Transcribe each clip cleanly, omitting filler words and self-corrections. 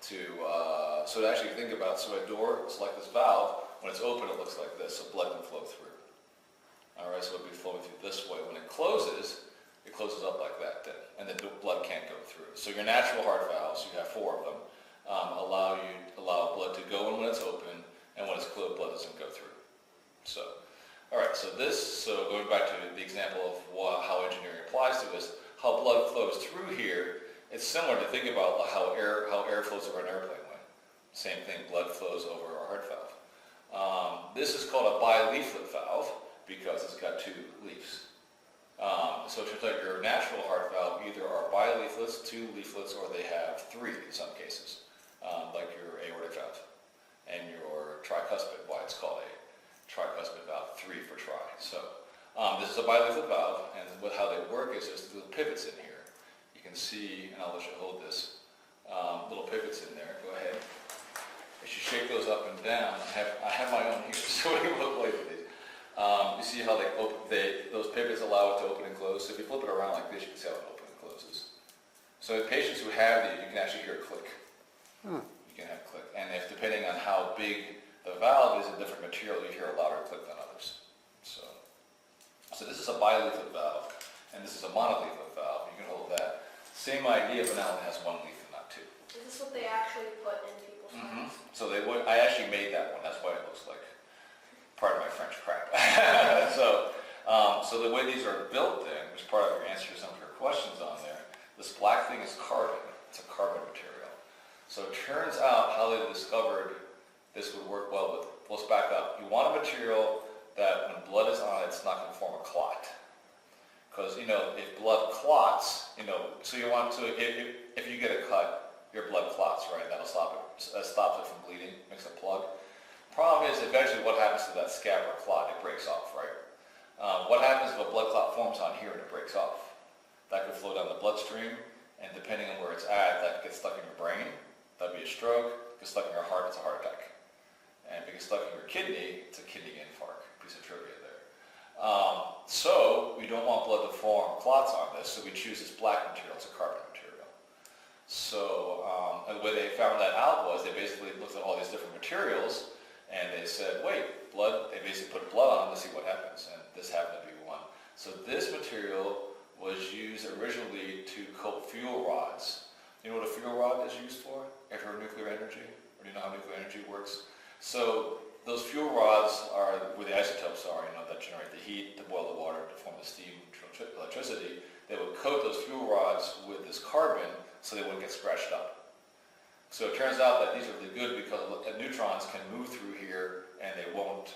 so to actually think about, so a door is like this valve, when it's open it looks like this, so blood can flow through. Alright, so it would be flowing through this way. When it closes up like that then, and the blood can't go through. So your natural heart valves, you have 4 of them, allow blood to go in when it's open, and when it's closed, blood doesn't go through. So, alright, so going back to the example of how engineering applies to this, how blood flows through here, it's similar to think about how air flows over an airplane way. Same thing, blood flows over a heart valve. This is called a bileaflet valve because it's got 2 leaves. So it turns out your natural heart valve either are bileaflets, 2 leaflets, or they have 3 in some cases, like your aortic valve and your tricuspid, why it's called a tricuspid valve, 3 for tri. So this is a bileaflet valve, and how they work is there's little pivots in here. You can see, and I'll let you hold this, little pivots in there. Go ahead. As you shake those up and down, I have my own here, so we will play with these. You see how those pivots allow it to open and close. So if you flip it around like this, you can see how it opens and closes. So patients who have these, you can actually hear a click. You can have a click. And if depending on how big the valve is in different material, you hear a louder click than others. So this is a bileaflet valve, and this is a monoleaflet valve. You can hold that. Same idea, but now it has 1 leaf and not 2. Is this what they actually put in people's mouths? So I actually made that one. That's why it looks like part of my French crap. So the way these are built then, which part of your answer to some of your questions on there, this black thing is carbon. It's a carbon material. So it turns out how they discovered this would work well with, let's back up. You want a material that when blood is on it, it's not going to form a clot. Because, if blood clots, so you want to, if you get a cut, your blood clots, right? That'll stop it. That stops it from bleeding, makes a plug. Problem is, eventually what happens to that scab or clot? It breaks off, right? What happens if a blood clot forms on here and it breaks off? That could flow down the bloodstream, and depending on where it's at, that could get stuck in your brain. That'd be a stroke. If it gets stuck in your heart, it's a heart attack. And if it gets stuck in your kidney, it's a kidney infarct. Piece of trivia there. So we don't want blood to form clots on this, so we choose this black material. It's a carbon material. So and the way they found that out was they basically looked at all these different materials, and they said, wait, blood, they basically put blood on them to see what happens, and this happened to be one. So this material was used originally to coat fuel rods. You know what a fuel rod is used for? Ever heard of nuclear energy? Or do you know how nuclear energy works? So those fuel rods are where the isotopes are, that generate the heat, to boil the water, to form the steam, electricity. They would coat those fuel rods with this carbon so they wouldn't get scratched up. So it turns out that these are really good because neutrons can move through here and they won't,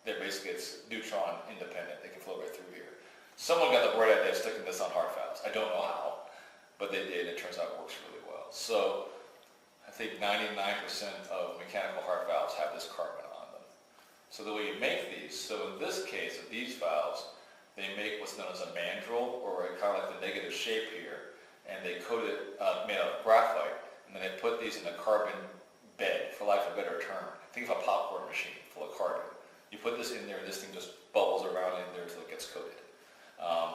it's neutron independent. They can flow right through here. Someone got the bright idea of sticking this on heart valves. I don't know how, but they did. It turns out it works really well. So I think 99% of mechanical heart valves have this carbon on them. So the way you make these, so in this case of these valves, they make what's known as a mandrel, or kind of like the negative shape here, and they coat it, made out of graphite, and then they put these in a carbon bed, for lack of a better term. Think of a popcorn machine full of carbon. You put this in there, and this thing just bubbles around in there until it gets coated.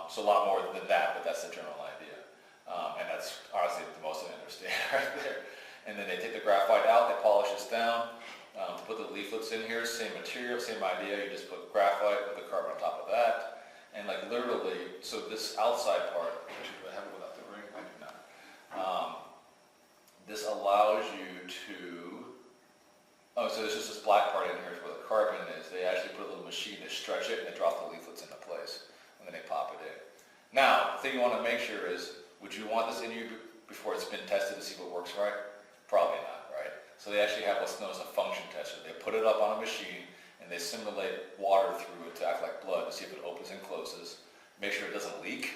So a lot more than that, but that's the general idea. And that's honestly the most I understand right there. And then they take the graphite out, they polish this down, put the leaflets in here, same material, same idea, you just put graphite with the carbon on top of that. And like literally, so this outside part, actually do I have it without the ring? I do not. This allows you to, so there's just this black part in here where the carbon is. They actually put a little machine to stretch it and they drop the leaflets into place. And then they pop it in. Now, the thing you want to make sure is, would you want this in you before it's been tested to see what works right? Probably not, right? So they actually have what's known as a function tester. They put it up on a machine and they simulate water through it to act like blood to see if it opens and closes. Make sure it doesn't leak,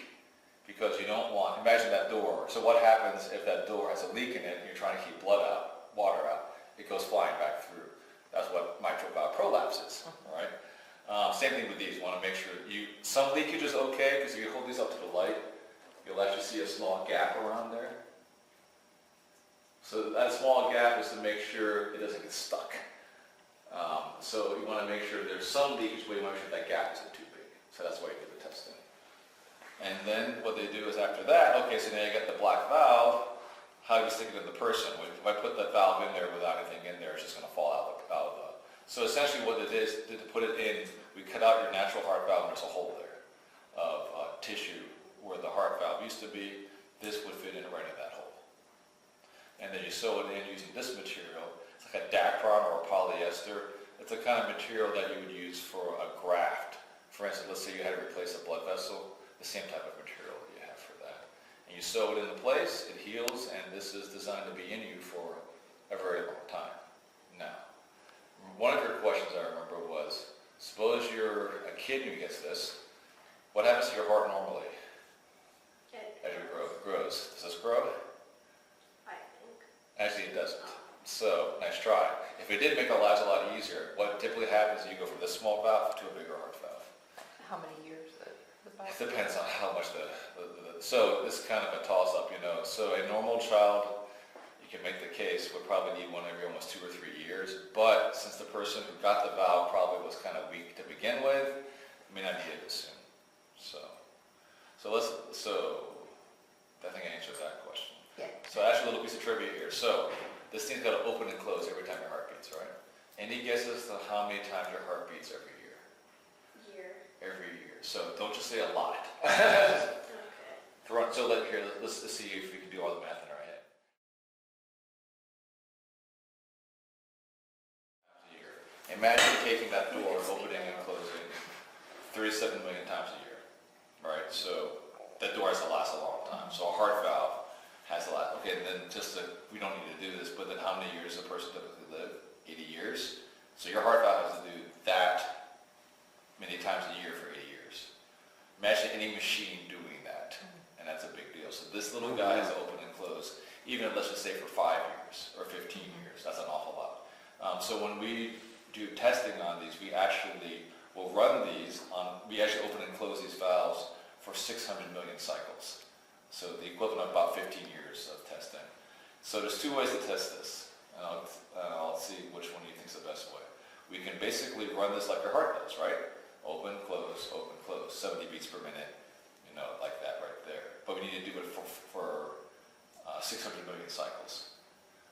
because you don't want, imagine that door. So what happens if that door has a leak in it and you're trying to keep blood out, water out? It goes flying back through. That's what mitral valve prolapse is, right? Same thing with these. You want to make sure some leakage is okay, because if you hold these up to the light, you'll actually see a small gap around there. So that small gap is to make sure it doesn't get stuck. So you want to make sure there's some leakage, but you want to make sure that gap isn't too big. So that's why you do the testing. And then what they do is after that, okay, so now you got the black valve. how he was thinking of the person. If I put that valve in there without anything in there, it's just going to fall out of the... So essentially what it is, to put it in, we cut out your natural heart valve and there's a hole there of tissue where the heart valve used to be. This would fit in right in that hole. And then you sew it in using this material. It's like a Dacron or a polyester. It's a kind of material that you would use for a graft. For instance, let's say you had to replace a blood vessel, the same type of material that you have for that. And you sew it into place, it heals, and this is designed to be in you for a very long time. Now, one of your questions I remember was, suppose you're a kid who gets this, what happens to your heart normally as you grows? Does this grow? I think. Actually, it doesn't. So, nice try. If it did make our lives a lot easier, what typically happens is you go from this small valve to a bigger heart valve. How many years the It depends on how much so this is kind of a toss-up, you know. So a normal child, you can make the case, would probably need one every almost 2 or 3 year. But since the person who got the valve probably was kind of weak to begin with, may not need it as soon. So I think I answered that question. Yeah. So actually a little piece of trivia here. So this thing's got to open and close every time your heart beats, right? Any guesses to how many times your heart beats every year? Every year. So don't just say a lot. Okay. So let's see if we can do all the math in our head. Imagine taking that door, opening and closing 37 million times a year, right? So that door has to last a long time. So a heart valve has to last. Okay, and then we don't need to do this, but then how many years does a person typically live? 80 years. So your heart valve has to do that many times a year for 80 years. Imagine any machine doing that, and that's a big deal. So this little guy has to open and close, even let's just say for 5 years or 15 years. That's an awful lot. So when we do testing on these, we actually will run these on, we actually open and close these valves for 600 million cycles. So the equivalent of about 15 years of testing. So there's 2 ways to test this, and I'll see which one you think is the best way. We can basically run this like your heart does, right? Open, close, 70 beats per minute, you know, like that right there. But we need to do it for 600 million cycles.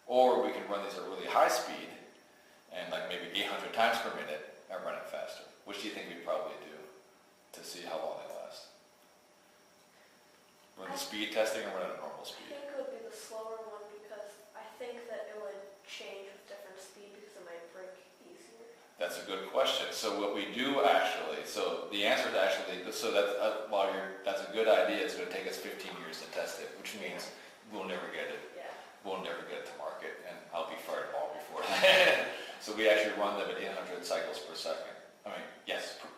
Or we can run these at really high speed, and like maybe 800 times per minute, and run it faster. Which do you think we'd probably do to see how long they last? Run the speed testing or run at a normal I speed? think it would be the slower one because I think that it would change with different speed because it might break easier. That's a good question. So what we do actually, so the answer is actually, so that's, that's a good idea. It's going to take us 15 years to test it, which means we'll never get it. Yeah. We'll never get it to market, and I'll be fired long before that. So we actually run them at 800 cycles per second.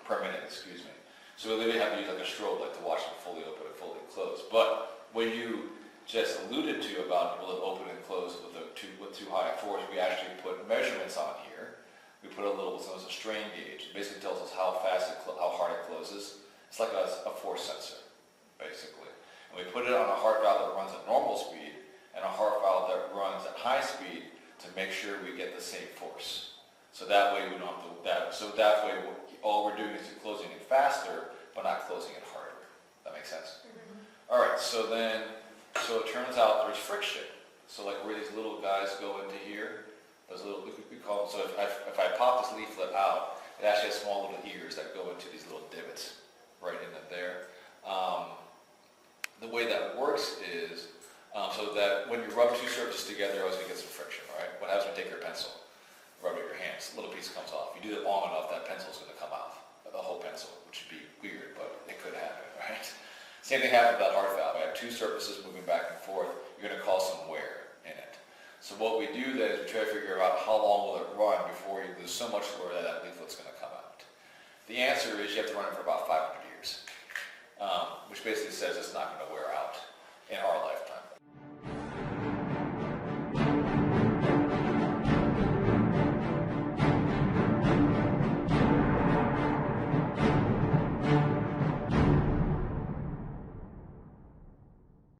Per minute, excuse me. So we literally have to use like a strobe light to watch them fully open and fully close. But what you just alluded to about will it open and close with too high a force, we actually put measurements on here. We put a little, what's known as a strain gauge. It basically tells us how hard it closes. It's like a force sensor, basically. And we put it on a heart valve that runs at normal speed and a heart valve that runs at high speed to make sure we get the same force. So that way we don't have to, all we're doing is closing it faster, but not closing it harder. That makes sense? Mm-hmm. All right, so it turns out there's friction. So like where these little guys go into here, those little, we call them, so if I pop this leaflet out, it actually has small little ears that go into these little divots right into there. The way that works is, so that when you rub 2 surfaces together, you're always going to get some friction, right? What happens when you take your pencil, rub it with your hands, a little piece comes off. You do it long enough, that pencil's going to come off, the whole pencil, which would be weird, but it could happen, right? Same thing happens with that heart valve. I have 2 surfaces moving back and forth. You're going to cause some wear in it. So what we do then is we try to figure out how long will it run before you lose so much wear that leaflet's going to come out. The answer is you have to run it for about 500 years, which basically says it's not going to wear out in our lifetime.